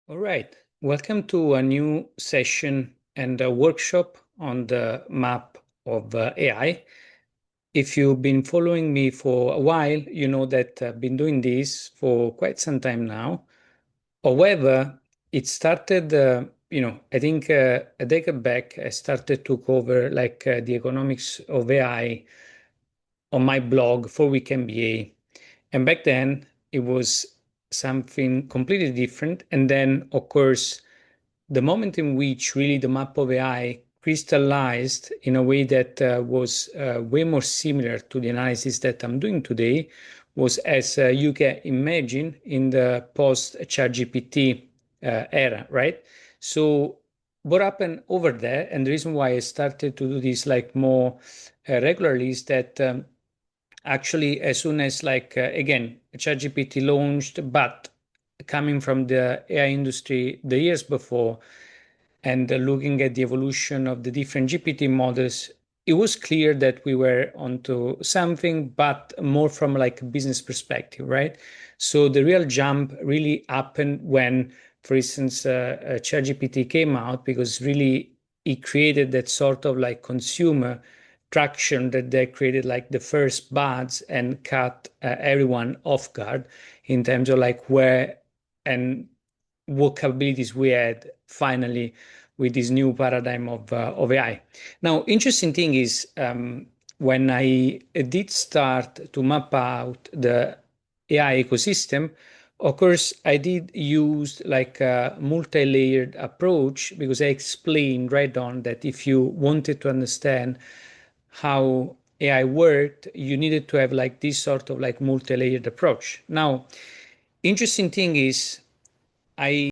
All right. Welcome to a new session and a workshop on the map of AI. If you've been following me for a while, you know that I've been doing this for quite some time now. However, it started, I think a decade back, I started to cover the economics of AI on my blog for Week MBA. And back then, it was something completely different. And then, of course, the moment in which really the map of AI crystallized in a way that was way more similar to the analysis that I'm doing today was, as you can imagine, in the post ChatGPT era, right? So what happened over there, and the reason why I started to do this more regularly, is that actually, as soon as again ChatGPT launched, but coming from the AI industry the years before, and looking at the evolution of the different GPT models, it was clear that we were onto something, but more from like a business perspective, right? So the real jump really happened when, for instance, ChatGPT came out, because really it created that sort of like consumer traction that they created like the first buds and caught everyone off guard in terms of like where and what capabilities we had finally with this new paradigm of AI. Now, interesting thing is when I did start to map out the AI ecosystem, of course, I did use like a multi-layered approach, because I explained right on that if you wanted to understand how AI worked, you needed to have like this sort of like multi-layered approach. Now, interesting thing is I